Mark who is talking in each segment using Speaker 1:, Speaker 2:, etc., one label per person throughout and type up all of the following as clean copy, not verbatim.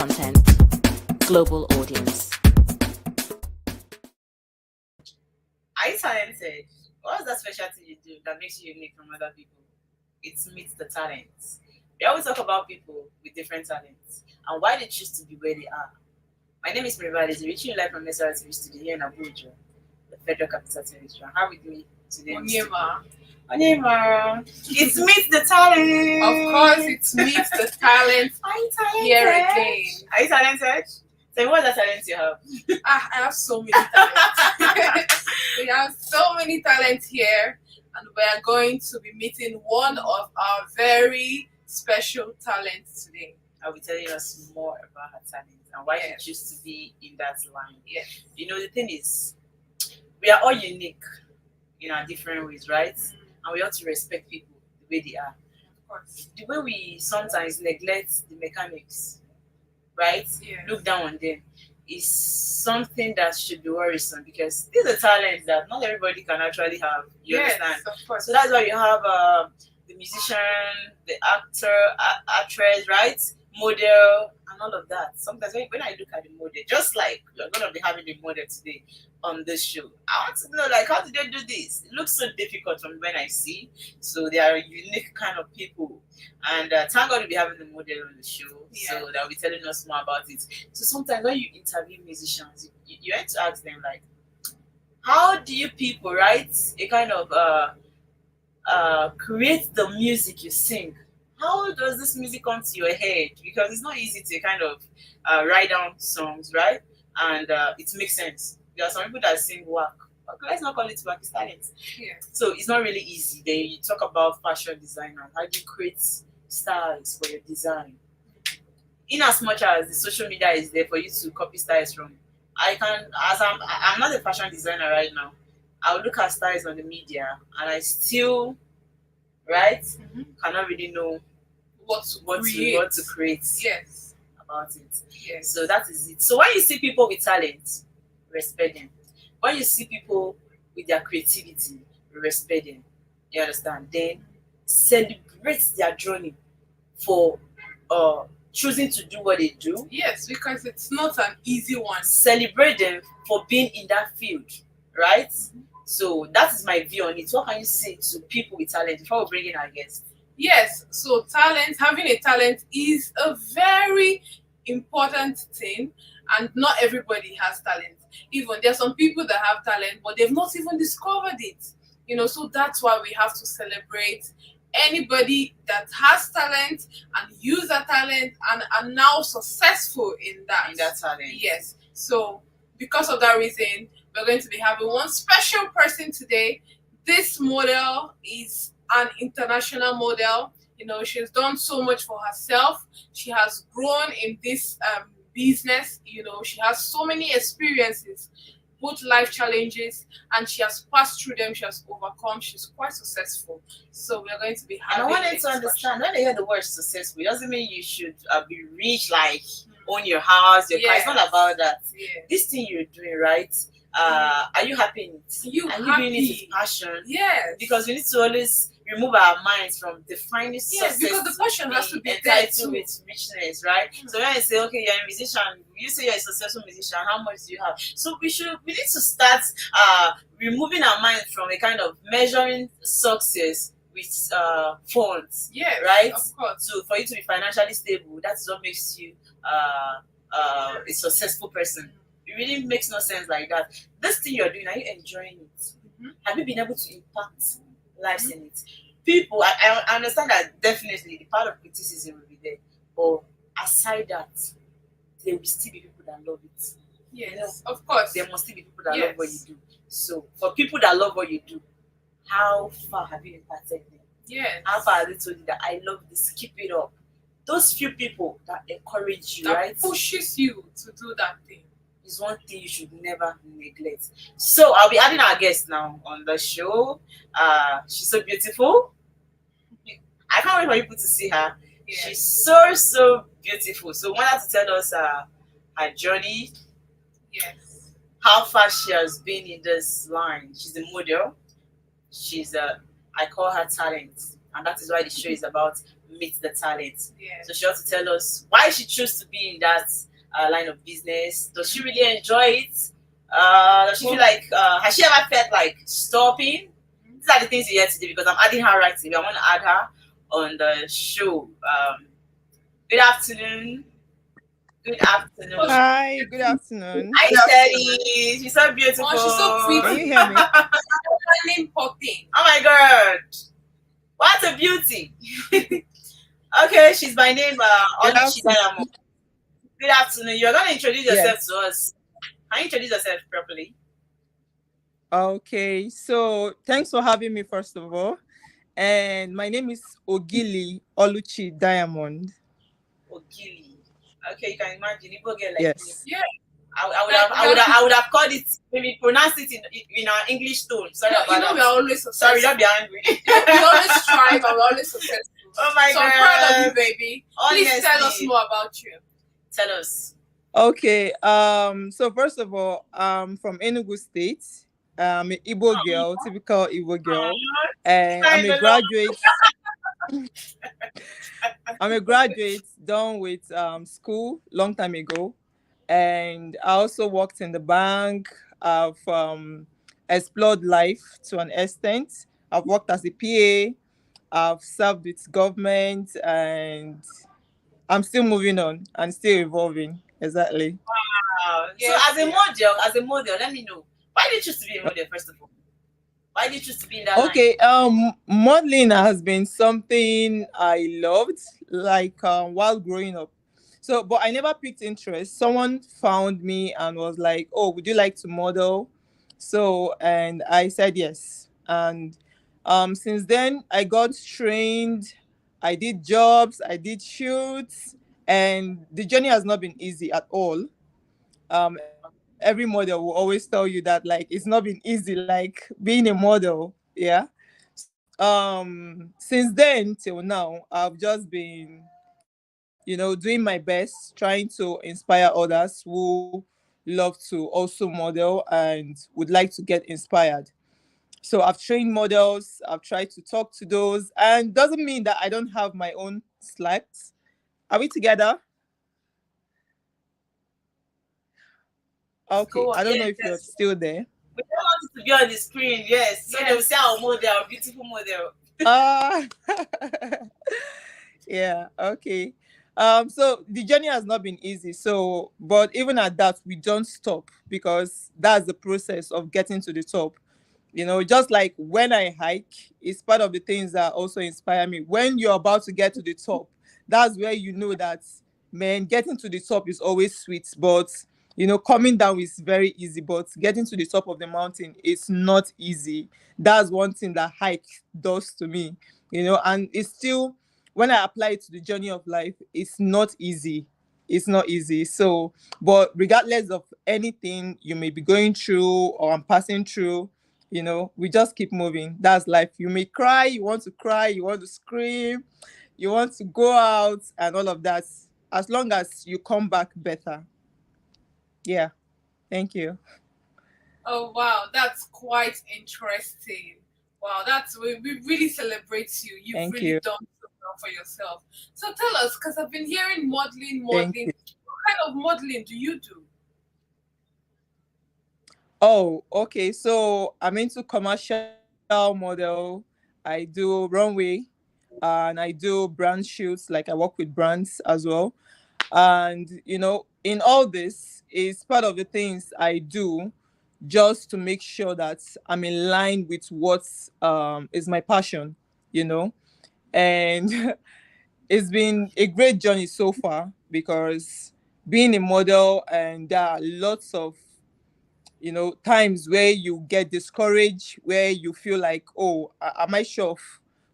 Speaker 1: content, global audience.
Speaker 2: Are you talented? What's that special thing you do that makes you unique from other people? It's meet the talents. We always talk about people with different talents and why they choose to be where they are. My name is Maryval. I'm reaching you live from Maryval Studio here in Abuja, the Federal Capital Territory. How are we doing today?
Speaker 3: Onyema.
Speaker 2: Onyema. It's meet the talent.
Speaker 3: Of course, it's meet the talent
Speaker 2: Are you talented?
Speaker 3: here again.
Speaker 2: Are you talented? Tell me what the talent you have.
Speaker 3: I have so many talents. We have so many talents here, and we are going to be meeting one of our very special talents today.
Speaker 2: I'll be telling us more about her talent and why
Speaker 3: Yes.
Speaker 2: she chose to be in that line.
Speaker 3: Yeah.
Speaker 2: You know, the thing is, we are all unique in our different ways, right? And we ought to respect people the way they are.
Speaker 3: Of course.
Speaker 2: The way we sometimes neglect the mechanics, right?
Speaker 3: Yeah.
Speaker 2: Look down on them is something that should be worrisome because these are talents that not everybody can actually have. You
Speaker 3: Yes,
Speaker 2: understand?
Speaker 3: of course.
Speaker 2: So that's why you have the musician, the actor, actress, right? Model, and all of that. Sometimes when I look at the model, just like you're going to be having the model today on this show, I want to know, like, how did they do this? It looks so difficult from when I see. So they are unique kind of people. And thank God to be having the model on the show.
Speaker 3: Yeah.
Speaker 2: So they'll be telling us more about it. So sometimes when you interview musicians, you have to ask them, like, how do you people write a kind of create the music you sing? How does this music come to your head? Because it's not easy to kind of write down songs, right? And it makes sense. There are some people that sing work. Okay, let's not call it work, it's talent.
Speaker 3: Yeah.
Speaker 2: So it's not really easy. Then you talk about fashion designer. How do you create styles for your design? In as much as the social media is there for you to copy styles from, I can, as I'm not a fashion designer right now. I'll look at styles on the media and I still, right, cannot really know
Speaker 3: What to
Speaker 2: what to create
Speaker 3: Yes.
Speaker 2: about it.
Speaker 3: Yes.
Speaker 2: So that is it. So when you see people with talent, respect them. When you see people with their creativity, respect them. You understand? Then celebrate their journey for choosing to do what they do.
Speaker 3: Yes, because it's not an easy one.
Speaker 2: Celebrate them for being in that field, right? So that is my view on it. What can you say to people with talent before we bring in our guests?
Speaker 3: Yes, so having a talent is a very important thing, and not everybody has talent. Even there are some people that have talent, but they've not even discovered it. So that's why we have to celebrate anybody that has talent and use that talent and are now successful in that.
Speaker 2: In that talent.
Speaker 3: Yes. So because of that reason, we're going to be having one special person today. This model is an international model. She's done so much for herself. She has grown in this business. She has so many experiences, both life challenges, and she has passed through them. She has overcome. She's quite successful. So we're going to be
Speaker 2: And I
Speaker 3: having
Speaker 2: wanted to understand, when they hear the word successful, it doesn't mean you should be rich, like own your house, your car. It's not about that.
Speaker 3: Yeah.
Speaker 2: This thing you're doing, right? Are you happy in it?
Speaker 3: You
Speaker 2: Are you
Speaker 3: happy?
Speaker 2: doing it with passion?
Speaker 3: Yes.
Speaker 2: Because we need to always remove our minds from defining
Speaker 3: Yes,
Speaker 2: success.
Speaker 3: because the passion has to be there
Speaker 2: entitled
Speaker 3: too.
Speaker 2: with richness, right? So when I say, okay, you're a musician, you say you're a successful musician, how much do you have? So we need to start removing our mind from a kind of measuring success with funds.
Speaker 3: Yes,
Speaker 2: right?
Speaker 3: of course.
Speaker 2: So for you to be financially stable, that is what makes you a successful person. It really makes no sense like that. This thing you're doing, are you enjoying it? Have you been able to impact lives in it? People, I understand that definitely the part of criticism will be there, but aside that, there will still be people that love it.
Speaker 3: Yes, of course.
Speaker 2: There must still be people that
Speaker 3: Yes.
Speaker 2: love what you do. So for people that love what you do, how far have you impacted them?
Speaker 3: Yes.
Speaker 2: How far have they told you that I love this, keep it up? Those few people that encourage you,
Speaker 3: That
Speaker 2: right,
Speaker 3: pushes you to do that thing.
Speaker 2: is one thing you should never neglect. So I'll be adding our guest now on the show. She's so beautiful. I can't wait for people to see her.
Speaker 3: Yes.
Speaker 2: She's so beautiful. So I want her to tell us her journey,
Speaker 3: Yes.
Speaker 2: how far she has been in this line. She's a model. She's I call her talent, and that is why the show is about meet the talent.
Speaker 3: Yeah.
Speaker 2: So she wants to tell us why she chose to be in that line of business. Does she really enjoy it? Does she feel like, has she ever felt like stopping? These are the things you hear today because I'm adding her right today. I want to add her on the show. Good afternoon. Good
Speaker 3: Oh,
Speaker 2: afternoon.
Speaker 4: Hi, good afternoon.
Speaker 2: Hi, Sherry. She's so beautiful.
Speaker 3: oh, she's so
Speaker 4: Can
Speaker 3: pretty.
Speaker 4: you hear me?
Speaker 3: Name popping.
Speaker 2: Oh my god. What a beauty. Okay, she's by name
Speaker 4: Good
Speaker 2: Oluchi
Speaker 4: afternoon.
Speaker 2: Diamond. Good afternoon. You're gonna introduce yourself
Speaker 4: Yes.
Speaker 2: to us. Can you introduce yourself properly?
Speaker 4: Okay, so thanks for having me, first of all. And my name is Ogili Oluchi Diamond.
Speaker 2: Ogili. Okay, you can imagine Igbo girl like me.
Speaker 4: Yes.
Speaker 3: Yeah.
Speaker 2: I would have called it, maybe pronounce it in our English tone. Sorry
Speaker 3: You
Speaker 2: about
Speaker 3: know,
Speaker 2: that.
Speaker 3: we are always
Speaker 2: Sorry,
Speaker 3: successful.
Speaker 2: don't be angry.
Speaker 3: We always strive and we're always successful.
Speaker 2: Oh my
Speaker 3: So I'm proud of you,
Speaker 2: god.
Speaker 3: baby. Please tell us
Speaker 2: Honestly.
Speaker 3: more about you.
Speaker 2: Tell us.
Speaker 4: Okay, so first of all, I'm from Enugu State. I'm an Igbo girl, typical Igbo girl. And I'm a graduate. I'm a graduate done with school long time ago, and I also worked in the bank. I've explored life to an extent. I've worked as a PA. I've served with government, and I'm still moving on and still evolving. Exactly.
Speaker 3: Yes,
Speaker 2: So as a model, let me know. Why did you choose to be a model first of all? Why did you choose to be in that line?
Speaker 4: Okay, modeling has been something I loved, like while growing up. So, but I never picked interest. Someone found me and was like, "Oh, would you like to model?" So, and I said yes. And since then, I got trained. I did jobs. I did shoots, and the journey has not been easy at all. Every model will always tell you that like it's not been easy, like being a model. Yeah. Since then till now, I've just been, doing my best, trying to inspire others who love to also model and would like to get inspired. So I've trained models, I've tried to talk to those, and doesn't mean that I don't have my own slacks. Are we together? Okay,
Speaker 3: go on.
Speaker 4: I don't know
Speaker 2: Yes,
Speaker 4: if you're
Speaker 2: yes.
Speaker 4: still there.
Speaker 2: We don't want it to be on the screen, yes. So they will say our model, our beautiful model.
Speaker 4: Uh yeah, okay. So the journey has not been easy. So, but even at that, we don't stop because that's the process of getting to the top. Just like when I hike, it's part of the things that also inspire me. When you're about to get to the top, that's where you know that, man, getting to the top is always sweet, but coming down is very easy, but getting to the top of the mountain is not easy. That's one thing that hike does to me, and it's still, when I apply it to the journey of life, it's not easy. It's not easy. So, but regardless of anything you may be going through or I'm passing through, we just keep moving. That's life. You may cry, you want to cry, you want to scream, you want to go out and all of that. As long as you come back better. Yeah. Thank you.
Speaker 3: Oh wow, that's quite interesting. Wow, we really celebrate you. You've
Speaker 4: Thank
Speaker 3: really
Speaker 4: you.
Speaker 3: done so well for yourself. So tell us, because I've been hearing modeling,
Speaker 4: Thank
Speaker 3: modeling.
Speaker 4: you.
Speaker 3: What kind of modeling do you do?
Speaker 4: Oh, okay. So I'm into commercial model. I do runway and I do brand shoots. Like I work with brands as well. And in all this is part of the things I do just to make sure that I'm in line with what is my passion, you know. And it's been a great journey so far because being a model, and there are lots of times where you get discouraged, where you feel like, oh, am I sure of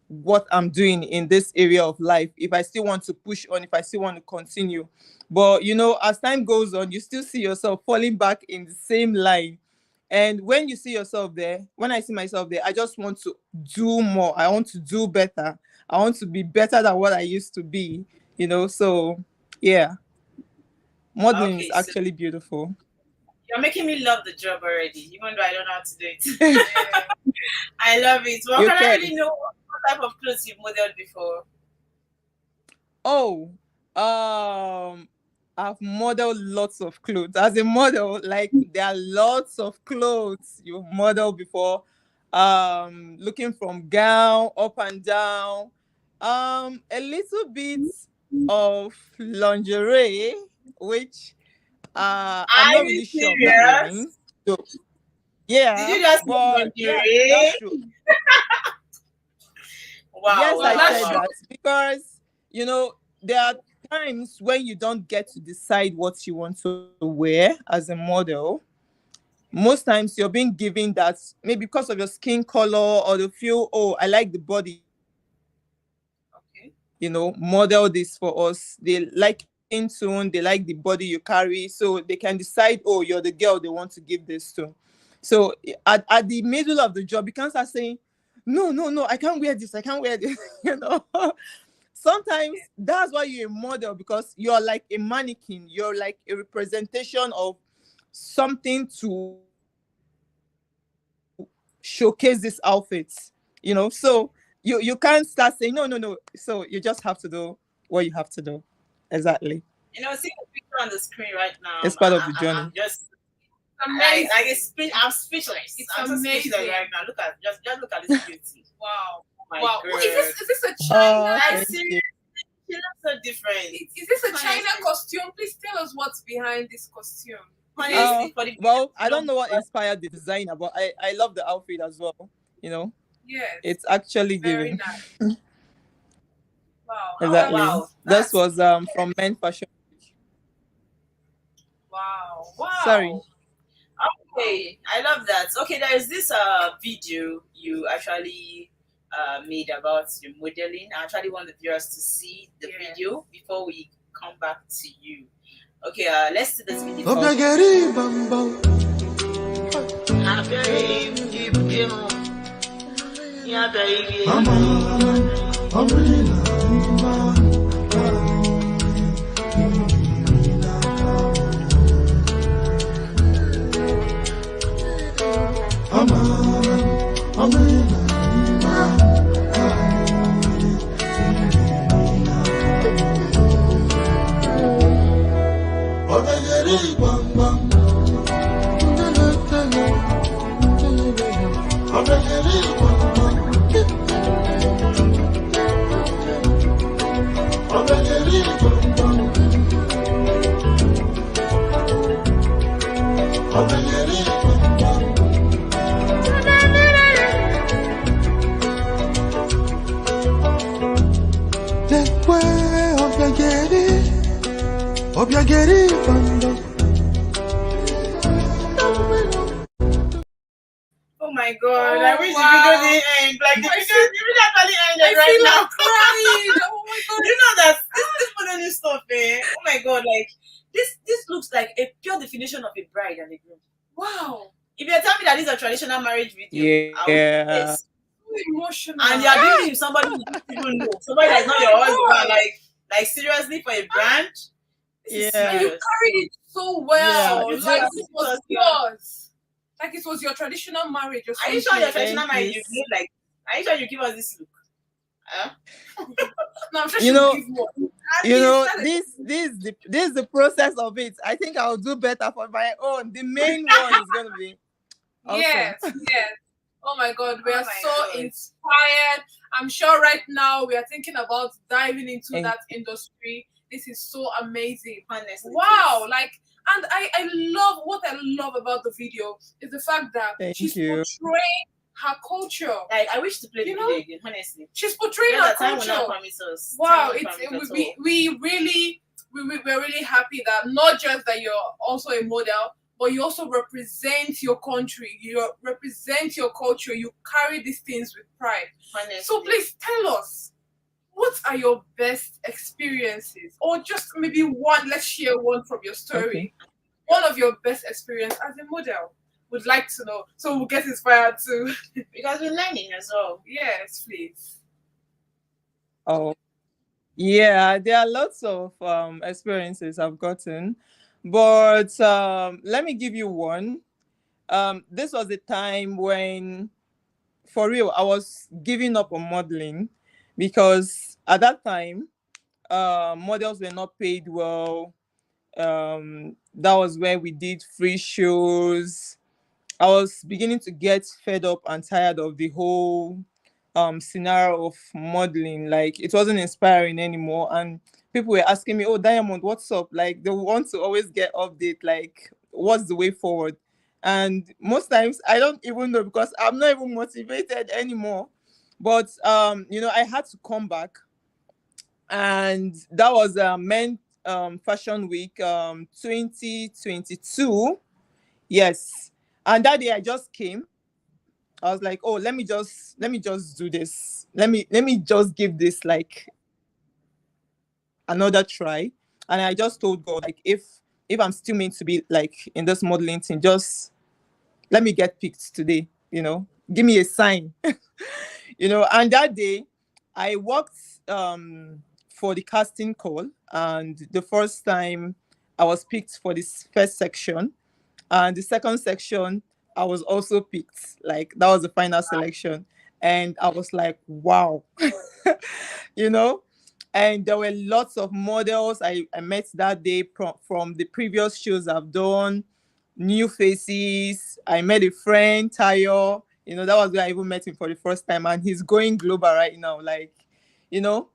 Speaker 4: what I'm doing in this area of life, if I still want to push on, if I still want to continue. But as time goes on, you still see yourself falling back in the same line. And when you see yourself there, when I see myself there, I just want to do more. I want to do better. I want to be better than what I used to be. So yeah, modeling is
Speaker 2: Okay, so
Speaker 4: actually beautiful.
Speaker 2: you're making me love the job already, even though I don't know how to do it. I love it. Well,
Speaker 4: You
Speaker 2: can I
Speaker 4: can.
Speaker 2: really know what type of clothes you've modeled before?
Speaker 4: Oh, um, I've modeled lots of clothes. As a model, like there are lots of clothes you've modeled before. Looking from gown up and down. A little bit of lingerie, which I'm
Speaker 2: Are
Speaker 4: not
Speaker 2: you
Speaker 4: really sure of that line.
Speaker 2: serious?
Speaker 4: So
Speaker 2: Did
Speaker 4: yeah,
Speaker 2: you just say
Speaker 4: but yeah, that's
Speaker 2: lingerie?
Speaker 4: true.
Speaker 2: Wow,
Speaker 4: Yes,
Speaker 3: Well,
Speaker 4: I
Speaker 2: wow,
Speaker 3: that
Speaker 4: said
Speaker 3: shows.
Speaker 2: wow.
Speaker 4: that because there are times when you don't get to decide what you want to wear as a model. Most times you're being given that maybe because of your skin color, or they feel, oh, I like the body,
Speaker 2: Okay.
Speaker 4: model this for us. They like in tune, they like the body you carry, so they can decide, oh, you're the girl they want to give this to. So at the middle of the job, you can't start saying, no, no, no, I can't wear this, I can't wear this. Sometimes that's why you're a model, because you're like a mannequin, you're like a representation of something to showcase this outfit. So you can't start saying no, no, no. So you just have to do what you have to do. Exactly.
Speaker 2: You know, seeing the picture on the screen right
Speaker 4: It's
Speaker 2: now,
Speaker 4: part of the journey.
Speaker 2: I'm just like
Speaker 3: Amazing.
Speaker 2: I'm speechless.
Speaker 3: It's
Speaker 2: I'm so speechless
Speaker 3: amazing.
Speaker 2: right now. Just look at this beauty.
Speaker 3: Wow.
Speaker 2: Oh my
Speaker 3: Wow. Is
Speaker 2: god.
Speaker 3: this a
Speaker 4: Oh,
Speaker 3: China?
Speaker 2: Like
Speaker 4: thank you.
Speaker 2: seriously, she looks so different.
Speaker 3: Is this a China
Speaker 2: Honestly,
Speaker 3: costume? Please tell us what's behind this costume. Is it
Speaker 2: honestly, for the viewers
Speaker 4: Well, I
Speaker 2: who
Speaker 4: don't
Speaker 2: don't
Speaker 4: know what inspired the designer, but I love the outfit as well. You know,
Speaker 3: yes,
Speaker 4: it's actually
Speaker 3: very
Speaker 4: giving.
Speaker 3: nice. Wow.
Speaker 2: oh
Speaker 4: Exactly.
Speaker 2: wow,
Speaker 4: This
Speaker 2: that's
Speaker 4: was from Men Fashion.
Speaker 3: Wow.
Speaker 4: Sorry.
Speaker 3: Wow. Wow.
Speaker 2: okay. I love that. Okay, there is this video you actually made about your modeling. I actually want the viewers to see the
Speaker 3: Yeah.
Speaker 2: video before we come back to you. Okay, let's see this video.
Speaker 5: Obiageri bambo, mama, omina, mama, omina, Obiageri bambo, Obiageri bambo, Obiageri bambo, Obiageri bambo. Lekwe Obiageri bambo.
Speaker 2: Oh my god, I
Speaker 3: Oh,
Speaker 2: wish the video
Speaker 3: wow.
Speaker 2: didn't end. Like the
Speaker 3: I
Speaker 2: video,
Speaker 3: feel,
Speaker 2: the video actually
Speaker 3: I
Speaker 2: ended right
Speaker 3: feel
Speaker 2: now.
Speaker 3: like crying. Oh my god.
Speaker 2: You know that this modeling stuff, eh? Oh my god, like this looks like a pure definition of a bride and a groom.
Speaker 3: Wow.
Speaker 2: If you tell me that this is a traditional marriage video, I would say
Speaker 4: Yeah.
Speaker 2: yes.
Speaker 3: So emotional.
Speaker 2: And you are doing it with somebody you don't even know, somebody that's not
Speaker 3: Oh
Speaker 2: your
Speaker 3: my
Speaker 2: husband,
Speaker 3: god.
Speaker 2: like seriously for a brand. This is
Speaker 4: Yeah.
Speaker 3: And you
Speaker 2: serious.
Speaker 3: carried it so
Speaker 4: Yeah.
Speaker 3: well.
Speaker 2: It's
Speaker 3: Like
Speaker 2: so
Speaker 3: it was
Speaker 2: serious, yeah.
Speaker 3: yours. Like it was your traditional marriage or
Speaker 2: Are you
Speaker 3: something.
Speaker 2: sure your traditional
Speaker 4: Thank
Speaker 2: marriage
Speaker 4: you.
Speaker 2: you look like? Are you sure you give us this look? Huh?
Speaker 3: No, I'm sure
Speaker 4: You
Speaker 3: she'll
Speaker 4: know,
Speaker 3: give one. At
Speaker 4: you
Speaker 3: least
Speaker 4: know,
Speaker 3: that's
Speaker 4: this is the process of it. I think I'll do better for my own. The main one is gonna be awesome.
Speaker 3: yes, yes. Oh my god, we
Speaker 2: Oh
Speaker 3: are
Speaker 2: my
Speaker 3: so
Speaker 2: God.
Speaker 3: inspired. I'm sure right now we are thinking about diving into
Speaker 4: Thank
Speaker 3: that industry. This is so amazing.
Speaker 2: Honestly,
Speaker 3: Wow,
Speaker 2: please.
Speaker 3: like, and I love what I love about the video is the fact that
Speaker 4: Thank
Speaker 3: she's
Speaker 4: you.
Speaker 3: portraying her culture.
Speaker 2: Like I wish to play the
Speaker 3: You
Speaker 2: video
Speaker 3: know?
Speaker 2: again. Honestly,
Speaker 3: She's portraying
Speaker 2: just
Speaker 3: her
Speaker 2: that time will not
Speaker 3: culture.
Speaker 2: promise us.
Speaker 3: Wow,
Speaker 2: Time will
Speaker 3: it's
Speaker 2: not promise at
Speaker 3: we,
Speaker 2: all.
Speaker 3: we really we're really happy that not just that you're also a model, but you also represent your country, you represent your culture, you carry these things with pride.
Speaker 2: Honestly.
Speaker 3: So please tell us, what are your best experiences, or just maybe one? Let's share one from your story.
Speaker 4: Okay.
Speaker 3: One of your best experience as a model. Would like to know, so we'll get inspired too.
Speaker 2: Because we're learning as well.
Speaker 3: Yes, please.
Speaker 4: Oh, yeah. There are lots of experiences I've gotten, but let me give you one. This was a time when, for real, I was giving up on modeling because at that time models were not paid well. That was where we did free shows. I was beginning to get fed up and tired of the whole scenario of modeling. Like it wasn't inspiring anymore. And people were asking me, "Oh, Diamond, what's up?" Like they want to always get update, like what's the way forward. And most times I don't even know because I'm not even motivated anymore. But I had to come back, and that was Men Fashion Week 2022. Yes. And that day I just came. I was like, oh, let me just do this. Let me just give this like another try. And I just told God, like, if I'm still meant to be like in this modeling thing, just let me get picked today, Give me a sign. And that day I worked for the casting call, and the first time I was picked for this first section, and the second section I was also picked. Like that was the final selection, and I was like, wow. you know and there were lots of models I met that day from the previous shows I've done, new faces. I met a friend, Tayo. That was where I even met him for the first time, and he's going global right now. Like, you know,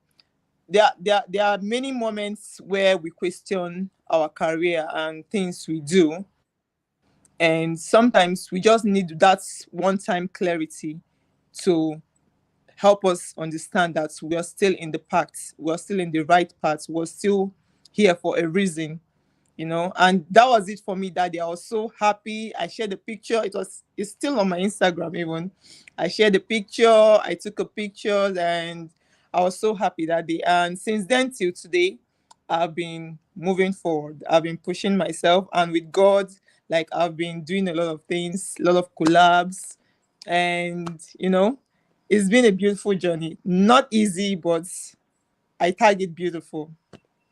Speaker 4: there are many moments where we question our career and things we do, and sometimes we just need that one-time clarity to help us understand that we are still in the path, we're still in the right path, we're still here for a reason. And that was it for me that day. I was so happy. I shared the picture. It's still on my Instagram even. I shared the picture, I took a picture, and I was so happy that day. And since then till today, I've been moving forward. I've been pushing myself, and with God, like I've been doing a lot of things, a lot of collabs, and it's been a beautiful journey. Not easy, but I tag it beautiful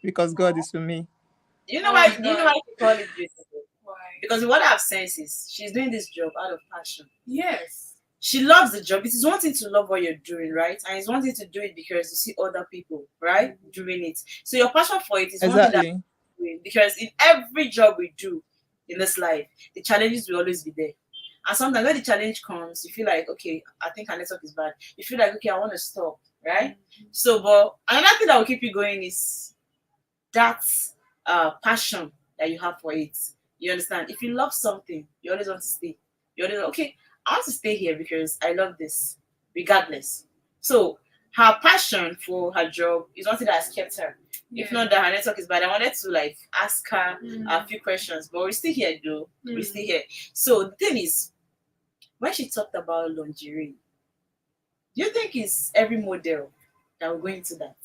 Speaker 4: because God is with me.
Speaker 2: You know
Speaker 3: Oh
Speaker 2: why?
Speaker 3: my
Speaker 2: You know
Speaker 3: God.
Speaker 2: why she call it beautiful?
Speaker 3: Why?
Speaker 2: Because what I've sensed is she's doing this job out of passion.
Speaker 3: Yes.
Speaker 2: She loves the job. It is one thing to love what you're doing, right? And it's one thing to do it because you see other people, right, doing it. So your passion for it is one thing that
Speaker 4: Exactly.
Speaker 2: you're doing. Because in every job we do in this life, the challenges will always be there. And sometimes when the challenge comes, you feel like, okay, I think our network is bad. You feel like, okay, I want to stop, right? So, but another thing that will keep you going is that passion that you have for it. You understand? If you love something, you always want to stay. You always okay, I want to stay here because I love this, regardless. So her passion for her job is one thing that has kept her. If
Speaker 3: Yeah.
Speaker 2: not that her network is bad, I wanted to like ask her a
Speaker 3: Mm.
Speaker 2: few questions, but we're still here though. We're
Speaker 3: Mm.
Speaker 2: still here. So the thing is, when she talked about lingerie, do you think it's every model that will go into that?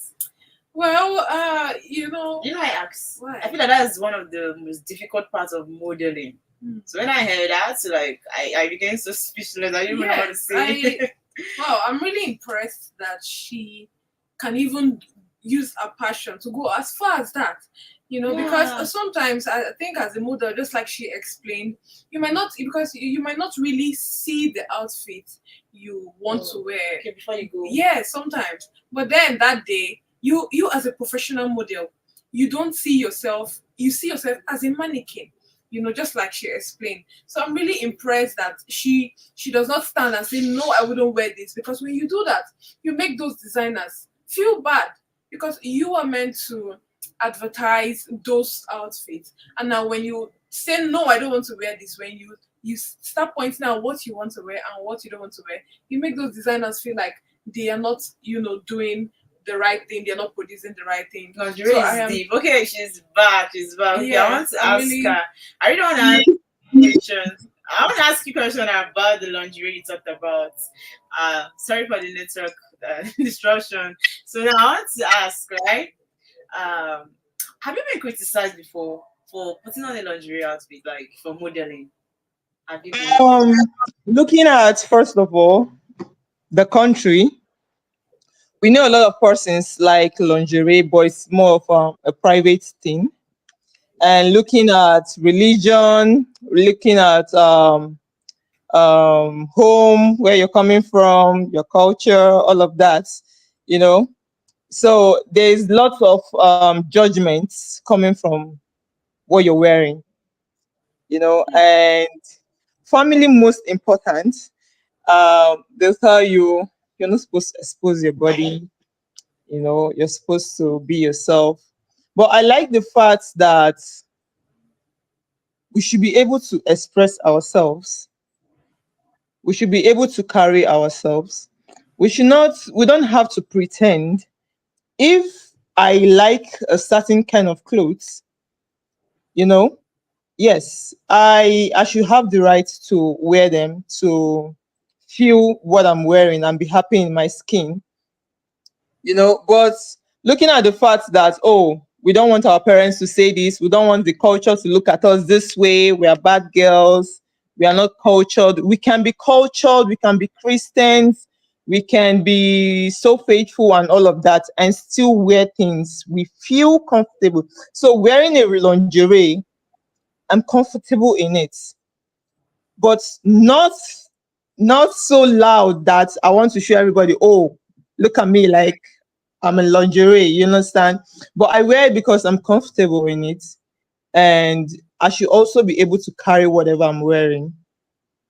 Speaker 3: Well,
Speaker 2: You know, I asked.
Speaker 3: Why?
Speaker 2: I feel like that is one of the most difficult parts of modeling.
Speaker 3: Mm.
Speaker 2: So when I heard that, like I became so speechless. I didn't even know what to
Speaker 3: Yes,
Speaker 2: say.
Speaker 3: wow, I'm really impressed that she can even use a passion to go as far as that.
Speaker 2: Yeah.
Speaker 3: Because sometimes I think as a model, just like she explained, you might not because you might not really see the outfit you want to wear.
Speaker 2: Okay, before you go.
Speaker 3: Yeah, sometimes. But then that day, you as a professional model, you don't see yourself, you see yourself as a mannequin, just like she explained. So I'm really impressed that she does not stand and say, no, I wouldn't wear this. Because when you do that, you make those designers feel bad because you are meant to advertise those outfits. And now when you say no, I don't want to wear this, when you start pointing out what you want to wear and what you don't want to wear, you make those designers feel like they are not, doing the right thing, they're not producing the right thing.
Speaker 2: Lingerie
Speaker 3: So I
Speaker 2: is
Speaker 3: am
Speaker 2: deep. Okay, she's back. She's back. Okay, I
Speaker 3: Yeah,
Speaker 2: want to
Speaker 3: I'm
Speaker 2: ask
Speaker 3: really-
Speaker 2: her. I really want to ask questions. I want to ask you a question about the lingerie you talked about. Sorry for the network disruption. So now I want to ask, right? Have you been criticized before for putting on a lingerie outfit, like for modeling? Have you been?
Speaker 4: Looking at, first of all, the country, we know a lot of persons like lingerie, but it's more of a private thing. And looking at religion, looking at home, where you're coming from, your culture, all of that, you know. So there's lots of judgments coming from what you're wearing, and family most important. They'll tell you you're not supposed to expose your body, you're supposed to be yourself. But I like the fact that we should be able to express ourselves. We should be able to carry ourselves. We don't have to pretend. If I like a certain kind of clothes, you know, yes, I should have the right to wear them, to feel what I'm wearing and be happy in my skin. But looking at the fact that, oh, we don't want our parents to say this, we don't want the culture to look at us this way, we are bad girls, we are not cultured. We can be cultured, we can be Christians, we can be so faithful and all of that and still wear things we feel comfortable. So wearing a lingerie, I'm comfortable in it, but not so loud that I want to show everybody, oh, look at me, like I'm in lingerie, you understand? But I wear it because I'm comfortable in it. And I should also be able to carry whatever I'm wearing.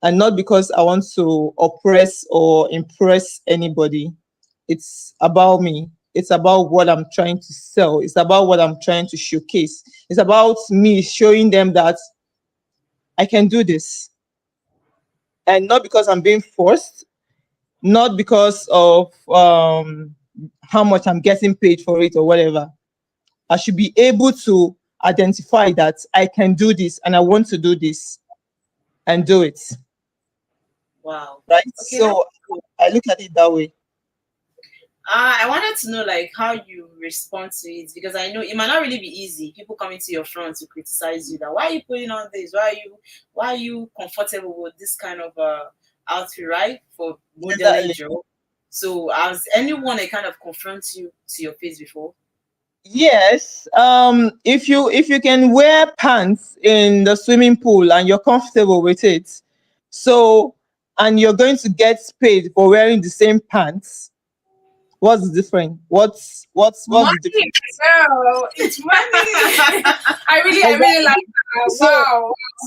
Speaker 4: And not because I want to oppress or impress anybody. It's about me. It's about what I'm trying to sell. It's about what I'm trying to showcase. It's about me showing them that I can do this. And not because I'm being forced, not because of how much I'm getting paid for it or whatever. I should be able to identify that I can do this and I want to do this and do it.
Speaker 2: Wow.
Speaker 4: Right?
Speaker 2: Okay.
Speaker 4: So I look at it that way.
Speaker 2: I wanted to know like how you respond to it, because I know it might not really be easy. People coming to your front to criticize you that why are you putting on this? Why are you comfortable with this kind of outfit, right? For modeling
Speaker 4: Exactly.
Speaker 2: job. So has anyone kind of confront you to your face before?
Speaker 4: Yes. If you can wear pants in the swimming pool and you're comfortable with it, so and you're going to get paid for wearing the same pants, what's the difference? What's the
Speaker 3: Money,
Speaker 4: difference?
Speaker 3: girl, it's money. I really like
Speaker 4: Exactly.
Speaker 3: that.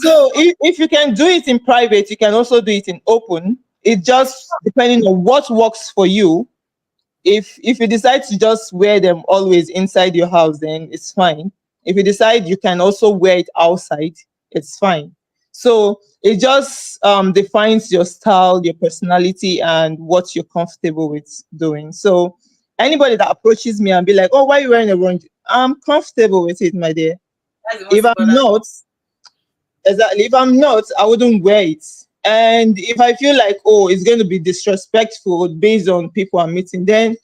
Speaker 4: So
Speaker 3: Wow.
Speaker 4: if you can do it in private, you can also do it in open. It just depending on what works for you. If you decide to just wear them always inside your house, then it's fine. If you decide you can also wear it outside, it's fine. So it just defines your style, your personality, and what you're comfortable with doing. So anybody that approaches me and be like, oh, why are you wearing a orange? I'm comfortable with it, my dear.
Speaker 2: That's the most
Speaker 4: If I'm
Speaker 2: important.
Speaker 4: not, exactly. If I'm not, I wouldn't wear it. And if I feel like, oh, it's going to be disrespectful based on people I'm meeting, then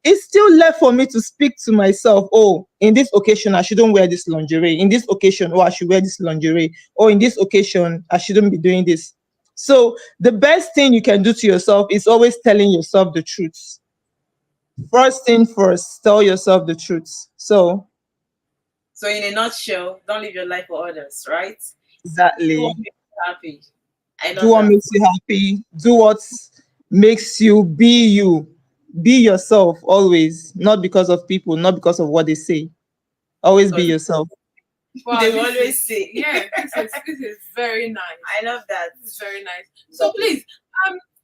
Speaker 4: it's still left for me to speak to myself. Oh, in this occasion, I shouldn't wear this lingerie. In this occasion, oh, I should wear this lingerie. Or in this occasion, I shouldn't be doing this. So the best thing you can do to yourself is always telling yourself the truth. First thing first, tell yourself the truth. So
Speaker 2: So in a nutshell, don't live your life for others, right? Do
Speaker 4: exactly.
Speaker 2: what makes you happy. I
Speaker 4: Do
Speaker 2: love
Speaker 4: what
Speaker 2: that.
Speaker 4: makes you happy. Do what makes you be you. Be yourself always, not because of people, not because of what they say. Always be
Speaker 2: Because
Speaker 4: yourself.
Speaker 3: Wow,
Speaker 2: they
Speaker 3: this
Speaker 2: will
Speaker 3: is
Speaker 2: always say.
Speaker 3: yeah, this is very nice.
Speaker 2: I love that.
Speaker 3: This is very nice. So please,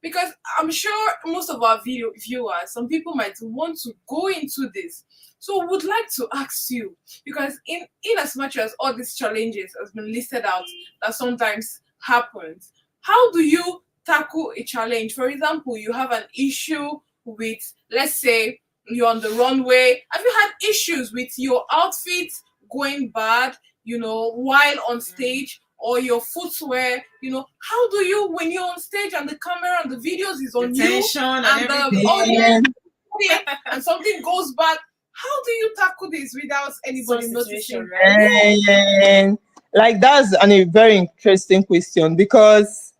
Speaker 3: because I'm sure most of our viewers, some people might want to go into this. So would like to ask you, because in as much as all these challenges has been listed out that sometimes happens, how do you tackle a challenge? For example, you have an issue with, let's say, you're on the runway. Have you had issues with your outfit going bad, while on stage, or your footwear? How do you, when you're on stage and the camera and the videos is
Speaker 2: The
Speaker 3: on you
Speaker 2: tension and
Speaker 3: and the
Speaker 2: everything.
Speaker 3: audience and something goes bad, how do you tackle this without anybody
Speaker 2: Some situation,
Speaker 3: noticing?
Speaker 2: right?
Speaker 4: And like that's a very interesting question because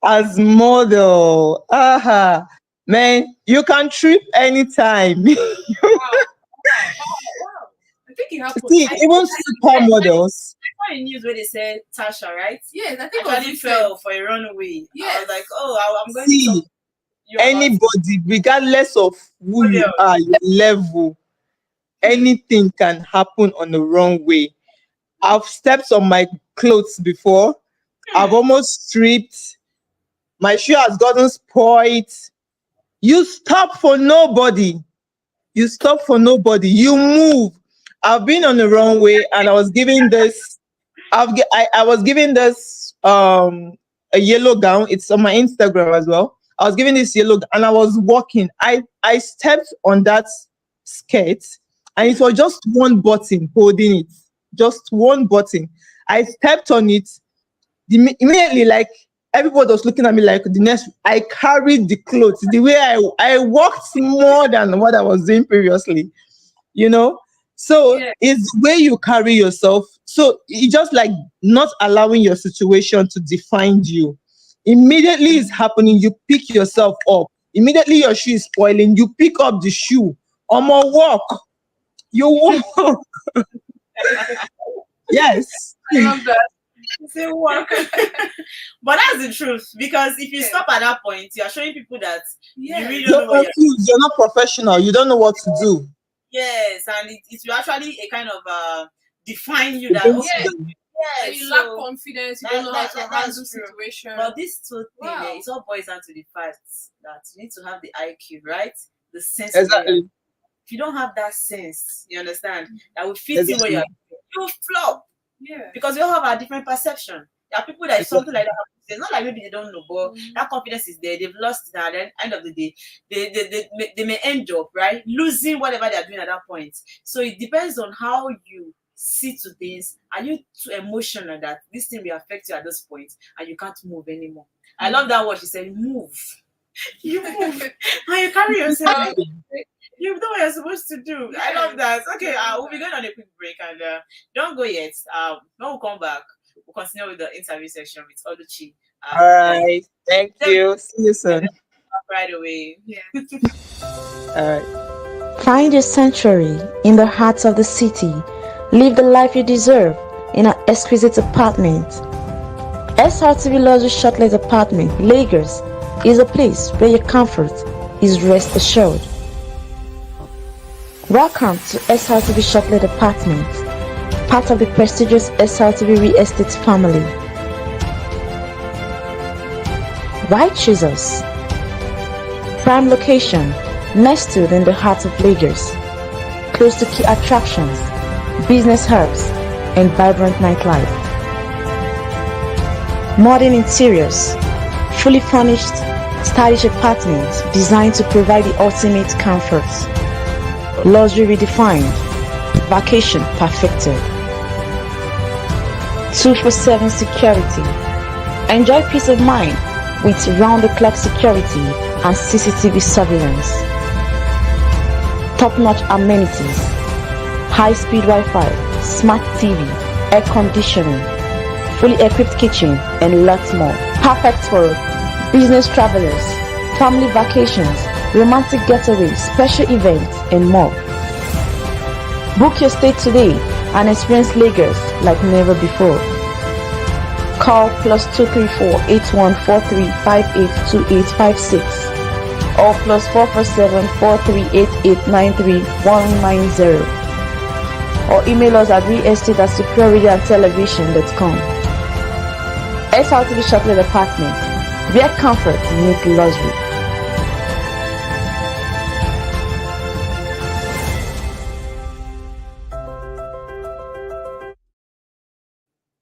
Speaker 4: as model, man, you can trip anytime.
Speaker 3: Wow, wow, wow, wow. I think it happened.
Speaker 4: See, even supermodels.
Speaker 2: I saw a news where they said Tasha, right?
Speaker 3: Yes, I think it was
Speaker 2: Actually
Speaker 3: recent.
Speaker 2: fell for a runaway. I
Speaker 3: Yes.
Speaker 2: was like, oh, I'm going to
Speaker 4: See,
Speaker 2: You are about
Speaker 4: Anybody, regardless of who you
Speaker 2: model.
Speaker 4: are, your level, anything can happen on the wrong way. I've stepped on my clothes before. I've almost stripped. My shoe has gotten spoiled. You stop for nobody. You stop for nobody. You move. I've been on the wrong way, and I was giving this. I was giving this a yellow gown. It's on my Instagram as well. I was giving this yellow, and I was walking. I stepped on that skirt, and it was just one button holding it. Just one button. I stepped on it. Immediately, like everybody was looking at me like the next. I carried the clothes. The way I walked more than what I was doing previously, you know. So
Speaker 3: Yeah.
Speaker 4: it's the way you carry yourself. So it's just like not allowing your situation to define you. Immediately it's happening, you pick yourself up. Immediately your shoe is spoiling, you pick up the shoe. Walk. You walk. Yes.
Speaker 3: I love that.
Speaker 2: Say work. But that's the truth, because if you
Speaker 3: Yeah.
Speaker 2: stop at that point, you are showing people that
Speaker 3: Yeah.
Speaker 2: you really don't
Speaker 4: You're
Speaker 2: know what you're.
Speaker 4: confused, you're not professional, you don't know what to do.
Speaker 2: Yes, and it will actually a kind of define you that
Speaker 4: Against
Speaker 2: okay,
Speaker 3: Yeah.
Speaker 4: them.
Speaker 2: yeah,
Speaker 3: And you lack
Speaker 2: so
Speaker 3: confidence. You
Speaker 2: that,
Speaker 3: don't know how
Speaker 2: that,
Speaker 3: to
Speaker 2: that,
Speaker 3: handle
Speaker 2: that's true.
Speaker 3: situation.
Speaker 2: But this whole thing,
Speaker 3: Wow.
Speaker 2: it all boils down to the fact that you need to have the IQ, right? The sense of where you're.
Speaker 4: Exactly.
Speaker 2: If you don't have that sense, you understand, that will fit in where
Speaker 4: Exactly.
Speaker 2: you're, you flop,
Speaker 3: Yeah.
Speaker 2: because we all have a different perception. There are people that if something
Speaker 4: Exactly.
Speaker 2: like that happens, it's not like maybe they don't know, but that confidence is there. They've lost it, and at the end of the day, they may end up right losing whatever they are doing at that point. So it depends on how you see to things. Are you too emotional that this thing will affect you at this point and you can't move anymore? I love that word she said, move. You move and you carry yourself. You know what you're supposed to do. I love that. Okay, we'll be going on a quick break, and don't go yet. When we come back, we'll continue with the interview section with Oluchi.
Speaker 4: All right. Thank you. See you soon.
Speaker 2: Right away.
Speaker 3: Yeah.
Speaker 4: All right.
Speaker 1: Find your sanctuary in the heart of the city. Live the life you deserve in an exquisite apartment. SRTV Luxury Shortlet Apartment, Lagos, is a place where your comfort is rest assured. Welcome to SRTV Shortlet Apartment, part of the prestigious SRTV Real Estate family. Why choose us? Prime location, nestled in the heart of Lagos, close to key attractions, business hubs, and vibrant nightlife. Modern interiors, fully furnished, stylish apartments designed to provide the ultimate comfort. Luxury redefined, vacation perfected. 247 security. Enjoy peace of mind with round-the-clock security and CCTV surveillance. Top-notch amenities, high-speed Wi-Fi, smart TV, air conditioning, fully equipped kitchen, and lots more. Perfect for business travelers, family vacations, romantic getaways, special events, and more. Book your stay today and experience Lagos like never before. Call +234 8143 582856 or +447 4388 93190, or email us at realestate@superiorradioandtelevision.com. SRTV Shortlet Apartment, where comfort meets luxury.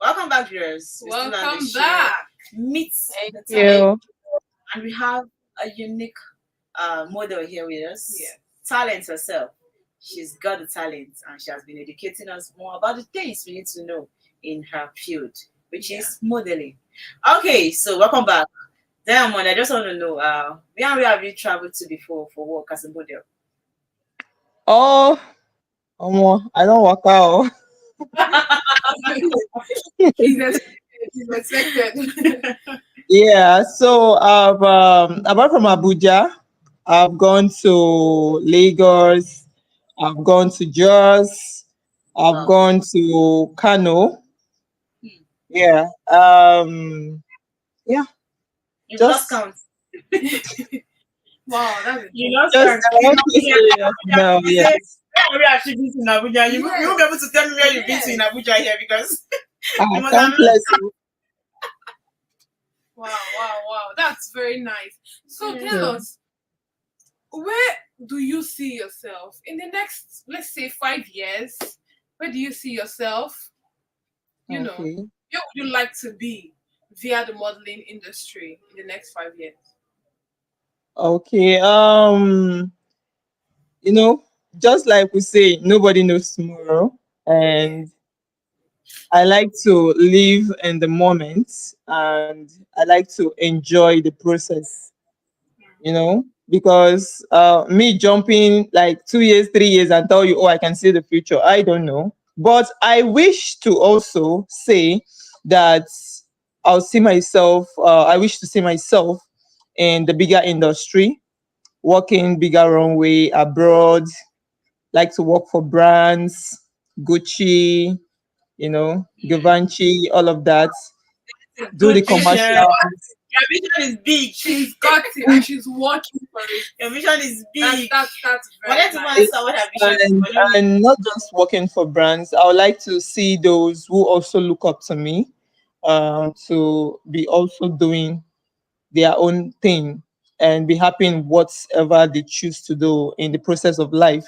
Speaker 2: Welcome back, viewers. We're still on the
Speaker 3: Welcome
Speaker 2: show.
Speaker 3: back.
Speaker 2: Meet
Speaker 4: Thank
Speaker 2: the time,
Speaker 4: you.
Speaker 2: and we have a unique model here with us.
Speaker 3: Yeah.
Speaker 2: Talent herself. She's got the talent, and she has been educating us more about the things we need to know in her field, which is modeling. Okay, so welcome back. Diamond, I just want to know, where have you traveled to before for work as a model?
Speaker 4: Oh, I don't work out.
Speaker 3: He's expected. He's expected.
Speaker 4: Yeah, so apart from Abuja, I've gone to Lagos, I've gone to Jos, I've
Speaker 2: Wow.
Speaker 4: gone to Kano. Yeah. Yeah,
Speaker 2: You've lost
Speaker 4: just
Speaker 2: count.
Speaker 3: Wow, that's
Speaker 2: You
Speaker 3: interesting.
Speaker 2: know,
Speaker 4: Just
Speaker 2: sir.
Speaker 4: I
Speaker 2: In
Speaker 4: want to
Speaker 2: Abuja,
Speaker 4: say yes, no,
Speaker 2: you say,
Speaker 4: yes.
Speaker 2: where have you been in Abuja? You won't be
Speaker 3: Yes,
Speaker 2: able to tell me where you've been to in
Speaker 3: yes.
Speaker 2: Abuja here because
Speaker 4: Ah,
Speaker 2: you must have met
Speaker 4: countless.
Speaker 3: Wow, wow, wow. That's very nice. So
Speaker 2: some.
Speaker 3: tell
Speaker 4: Yeah.
Speaker 3: us, where do you see yourself in the next, let's say, 5 years? Where do you see yourself? You know,
Speaker 4: Okay.
Speaker 3: where would you like to be via the modeling industry in the next 5 years?
Speaker 4: Okay. You know, just like we say, nobody knows tomorrow,
Speaker 3: Yeah.
Speaker 4: and I like to live in the moment, and I like to enjoy the process. Because me jumping like 2 years, 3 years and tell you, oh, I can see the future. I don't know. But I wish to also say that I wish to see myself in the bigger industry, working bigger runway abroad, like to work for brands, Gucci, Givenchy, all of that, do the
Speaker 2: Good
Speaker 3: She's
Speaker 2: vision.
Speaker 4: commercial.
Speaker 2: Your vision is big.
Speaker 3: she's got it and she's working for it.
Speaker 2: Your vision is
Speaker 3: That's
Speaker 2: big.
Speaker 3: that's that's
Speaker 2: But
Speaker 3: very
Speaker 2: let's even
Speaker 3: nice.
Speaker 2: answer what her vision is.
Speaker 4: and
Speaker 2: But let me.
Speaker 4: and not just working for brands. I would like to see those who also look up to me, to be also doing their own thing and be happy in whatever they choose to do in the process of life,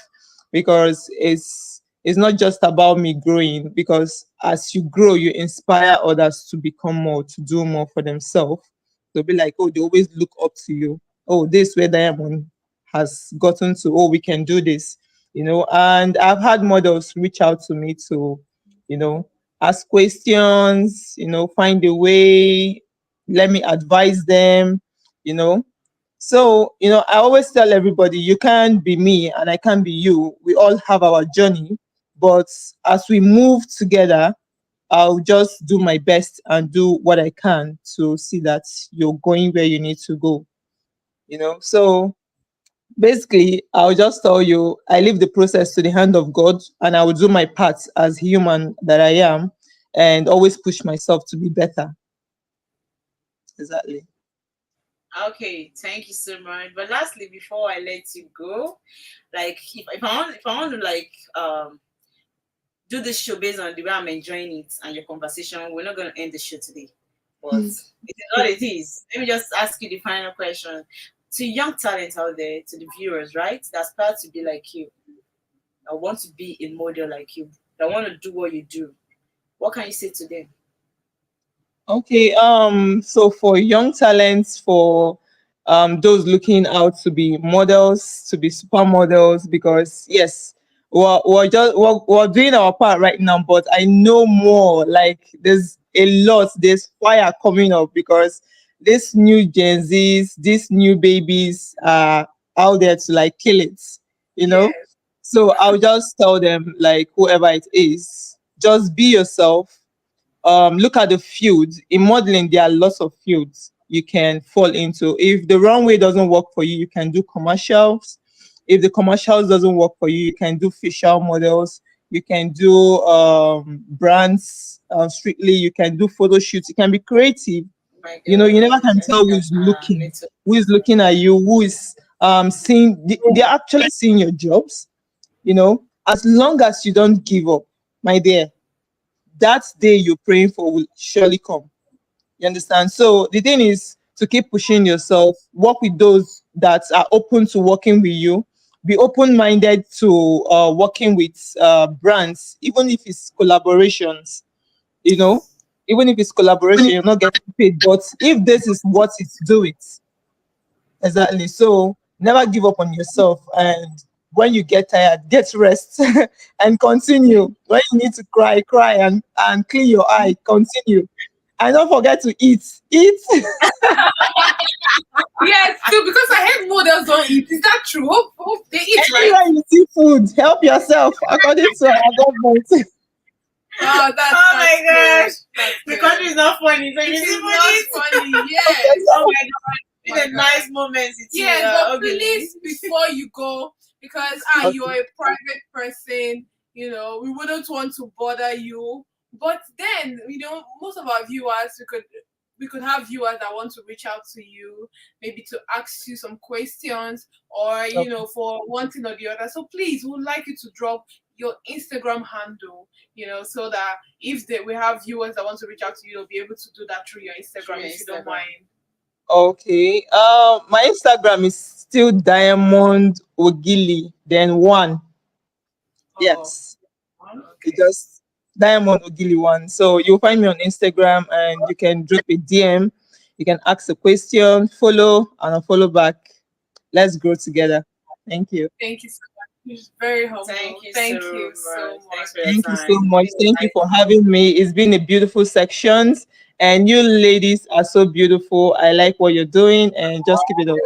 Speaker 4: because it's not just about me growing, because as you grow you inspire others to become more, to do more for themselves. They'll be like, oh, they always look up to you. Oh, this where Diamond has gotten to, oh, we can do this, and I've had models reach out to me to, you know ask questions, find a way, let me advise them, you know. So, I always tell everybody, you can't be me and I can't be you. We all have our journey, but as we move together, I'll just do my best and do what I can to see that you're going where you need to go, So basically, I'll just tell you, I leave the process to the hand of God, and I will do my part as human that I am, and always push myself to be better. Exactly.
Speaker 2: Okay, thank you so much. But lastly, before I let you go, like if I want to like do this show based on the way I'm enjoying it and your conversation, we're not gonna end the show today. But it is what it is. Let me just ask you the final question. To young talent out there, to the viewers, right? That aspire to be like you, that want to be a model like you, that want to do what you do. What can you say to them?
Speaker 4: Okay, so for young talents, for those looking out to be models, to be supermodels, because yes, we're doing our part right now, but I know more. Like there's fire coming up, because this new Gen Zs, these new babies are out there to like kill it, you know.
Speaker 3: Yes.
Speaker 4: So I'll just tell them, like, whoever it is, just be yourself. Look at the fields. In modeling, there are lots of fields you can fall into. If the runway doesn't work for you, you can do commercials. If the commercials doesn't work for you, you can do facial models. You can do brands strictly. You can do photo shoots. You can be creative.
Speaker 2: Oh my
Speaker 4: You never can
Speaker 2: God.
Speaker 4: tell
Speaker 2: Me too.
Speaker 4: who is looking at you, who is seeing. They're actually seeing your jobs. As long as you don't give up, my dear, that day you're praying for will surely come. You understand? So the thing is to keep pushing yourself, work with those that are open to working with you, be open minded to working with brands, even if it's collaborations, you know, even if it's collaboration, you're not getting paid. But if this is what it's doing, exactly. So never give up on yourself. And when you get tired, get rest and continue. When you need to cry, cry and clean your eye, continue. And don't forget to eat. Eat.
Speaker 3: Yes, too, because I heard models don't eat. Is that true? Hope they eat, right?
Speaker 4: Anywhere you see food, help yourself according to our government.
Speaker 3: Oh,
Speaker 2: Oh
Speaker 3: that's
Speaker 2: my
Speaker 3: good.
Speaker 2: gosh.
Speaker 3: That's
Speaker 2: The
Speaker 3: good.
Speaker 2: country is not funny. So
Speaker 3: It
Speaker 2: you see
Speaker 3: is not
Speaker 2: funny.
Speaker 3: funny.
Speaker 4: Help
Speaker 3: Yes.
Speaker 2: Oh
Speaker 4: yourself.
Speaker 2: my god. It's
Speaker 3: My
Speaker 2: been a
Speaker 3: God.
Speaker 2: nice moment with you,
Speaker 3: Yes, but
Speaker 2: Ogilvy.
Speaker 3: please, before you go, because you're
Speaker 4: Okay.
Speaker 3: a private person, we wouldn't want to bother you. But then, most of our viewers, we could we could have viewers that want to reach out to you, maybe to ask you some questions, or for one thing or the other. So please, we would like you to drop your Instagram handle, so that if we have viewers that want to reach out to you, they'll be able to do that through your Instagram, if you don't mind.
Speaker 4: Okay. My Instagram is still Diamond Ogili, then one. Yes.
Speaker 3: Okay.
Speaker 4: It's just Diamond Ogili one. So you'll find me on Instagram and you can drop a DM. You can ask a question, follow, and I'll follow back. Let's grow together. Thank you.
Speaker 3: Thank you so much. It's very helpful.
Speaker 2: Thank you so much. Thanks for your
Speaker 4: Thank you
Speaker 2: time.
Speaker 4: so much. Thank you for having me. It's been a beautiful sections. And you ladies are so beautiful. I like what you're doing and just keep it up.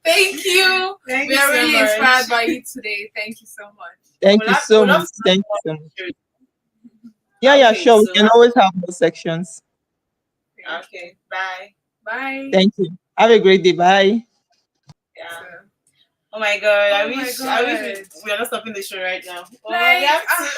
Speaker 3: Thank you.
Speaker 2: Thank
Speaker 3: We
Speaker 2: you
Speaker 3: are
Speaker 2: so
Speaker 3: really
Speaker 2: much.
Speaker 3: inspired by you today. Thank you so much.
Speaker 4: Thank you so
Speaker 2: We'll have
Speaker 4: much.
Speaker 2: to
Speaker 4: Thank you
Speaker 2: have
Speaker 4: so much.
Speaker 2: more.
Speaker 4: Yeah,
Speaker 2: Okay,
Speaker 4: sure. We
Speaker 2: so
Speaker 4: can always have more sections.
Speaker 2: okay, bye.
Speaker 3: Bye.
Speaker 4: Thank you. Have a great day. Bye.
Speaker 2: Yeah.
Speaker 3: So,
Speaker 2: Oh my god, I
Speaker 3: Oh my
Speaker 2: wish
Speaker 3: God.
Speaker 2: we are not stopping the show right now. Oh,
Speaker 3: Like,
Speaker 2: we have to.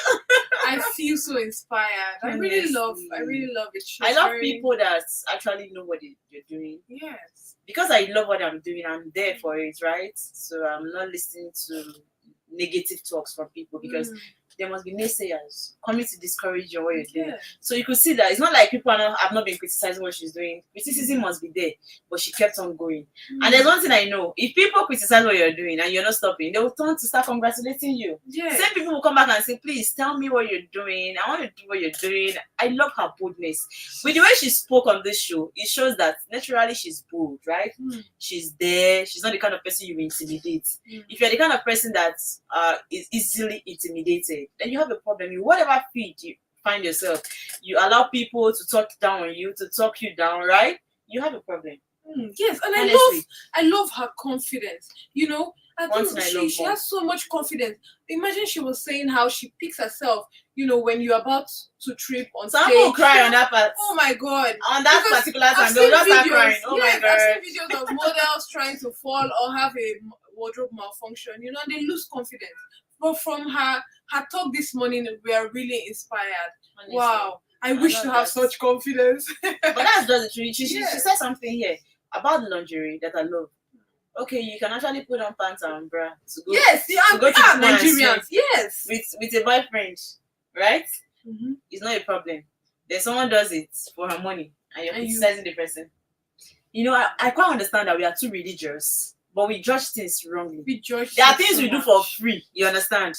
Speaker 3: I feel so inspired. I really love it.
Speaker 2: I love people that actually know what you're doing.
Speaker 3: Yes.
Speaker 2: Because I love what I'm doing, I'm there for it, right? So I'm not listening to negative talks from people because there must be naysayers coming to discourage you on what you're doing.
Speaker 3: Yeah.
Speaker 2: So you could see that it's not like people have not been criticizing what she's doing. Criticism must be there, but she kept on going. And there's one thing I know: if people criticize what you're doing and you're not stopping, they will turn to start congratulating you.
Speaker 3: Yes.
Speaker 2: Same people will come back and say, "Please tell me what you're doing. I want to do what you're doing." I love her boldness. With the way she spoke on this show, it shows that naturally she's bold, right? She's there. She's not the kind of person you intimidate. If you're the kind of person that is easily intimidated, then you have a problem. In whatever field you find yourself, you allow people to talk down on you, to talk you down, right? You have a problem.
Speaker 3: Yes, and
Speaker 2: Honestly.
Speaker 3: I love her confidence. I
Speaker 2: One
Speaker 3: think
Speaker 2: thing I love
Speaker 3: she
Speaker 2: more.
Speaker 3: has so much confidence. Imagine she was saying how she picks herself, when you're about to trip on
Speaker 2: Some
Speaker 3: stage.
Speaker 2: people cry on that part.
Speaker 3: Oh my God.
Speaker 2: On that
Speaker 3: Because
Speaker 2: particular time,
Speaker 3: I've
Speaker 2: they'll
Speaker 3: seen
Speaker 2: just start
Speaker 3: videos,
Speaker 2: crying. Oh
Speaker 3: yes,
Speaker 2: my god.
Speaker 3: I've seen videos of models trying to fall or have a wardrobe malfunction, and they lose confidence. But from her talk this morning, we are really inspired.
Speaker 2: Honestly.
Speaker 3: Wow. I wish
Speaker 2: love
Speaker 3: to have
Speaker 2: that.
Speaker 3: such confidence.
Speaker 2: But that's just the truth. She
Speaker 3: Yes.
Speaker 2: said something here about lingerie that I love. Okay, you can actually put on pants and bra to go
Speaker 3: Yes,
Speaker 2: to go to school and
Speaker 3: Nigerians.
Speaker 2: sleep
Speaker 3: Yes.
Speaker 2: with a boyfriend, right? It's not a problem. Then someone does it for her money and you're
Speaker 3: And you-
Speaker 2: criticizing the person. I quite understand that we are too religious, but we judge things wrongly.
Speaker 3: We judge.
Speaker 2: There are
Speaker 3: you
Speaker 2: things
Speaker 3: so
Speaker 2: we do
Speaker 3: much.
Speaker 2: for free, you understand?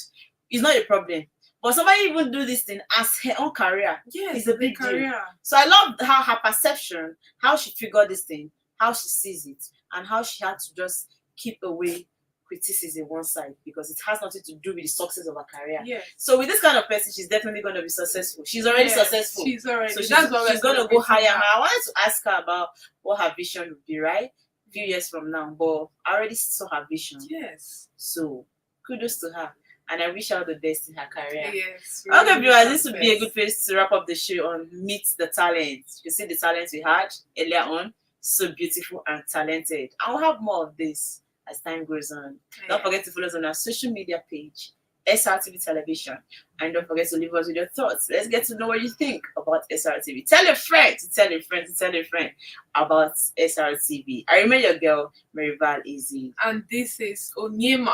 Speaker 2: It's not a problem. But somebody even do this thing as her own career.
Speaker 3: Yes,
Speaker 2: It's a
Speaker 3: the
Speaker 2: big deal.
Speaker 3: career.
Speaker 2: So I love how her perception, how she figured this thing, how she sees it, and how she had to just keep away criticism one side because it has nothing to do with the success of her career.
Speaker 3: Yes.
Speaker 2: So with this kind of person, she's definitely going to be successful. She's already
Speaker 3: Yes,
Speaker 2: successful.
Speaker 3: She's already.
Speaker 2: So
Speaker 3: That's what
Speaker 2: she's going to go higher. I wanted to ask her about what her vision would be, right? A few years from now, but I already saw her vision.
Speaker 3: Yes.
Speaker 2: So kudos to her. And I wish her the best in her career.
Speaker 3: Yes.
Speaker 2: Okay, viewers, this would be a good place to wrap up the show on Meet the Talent. You see the talents we had earlier on. So beautiful and talented. And we'll have more of this as time goes on. Don't forget to follow us on our social media page, SRTV Television. And don't forget to leave us with your thoughts. Let's get to know what you think about SRTV. Tell a friend to tell a friend to tell a friend about SRTV. I remember your girl, Maryval Easy.
Speaker 3: And this is Onyema.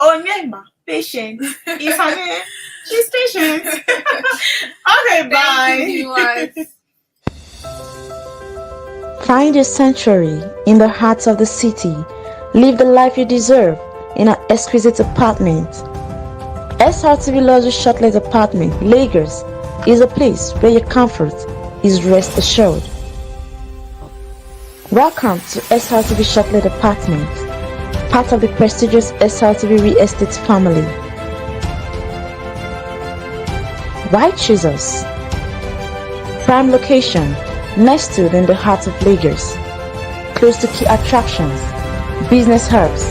Speaker 2: Onyema, patient. If her name, she's patient. Okay, bye.
Speaker 3: Thank you, viewers.
Speaker 1: Find your sanctuary in the heart of the city. Live the life you deserve in an exquisite apartment. SRTV Luxury Shortlet Apartment, Lagos, is a place where your comfort is rest assured. Welcome to SRTV Shortlet Apartment, part of the prestigious SRTV Real Estate family. Why choose us? Prime location, nestled in the heart of Lagos, close to key attractions, business hubs,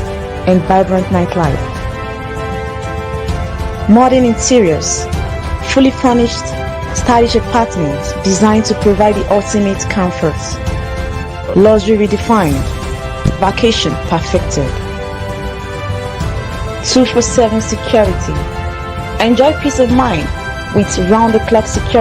Speaker 1: and vibrant nightlife. Modern interiors, fully furnished, stylish apartments designed to provide the ultimate comfort. Luxury redefined, vacation perfected. 24/7 security. Enjoy peace of mind with round-the-clock security.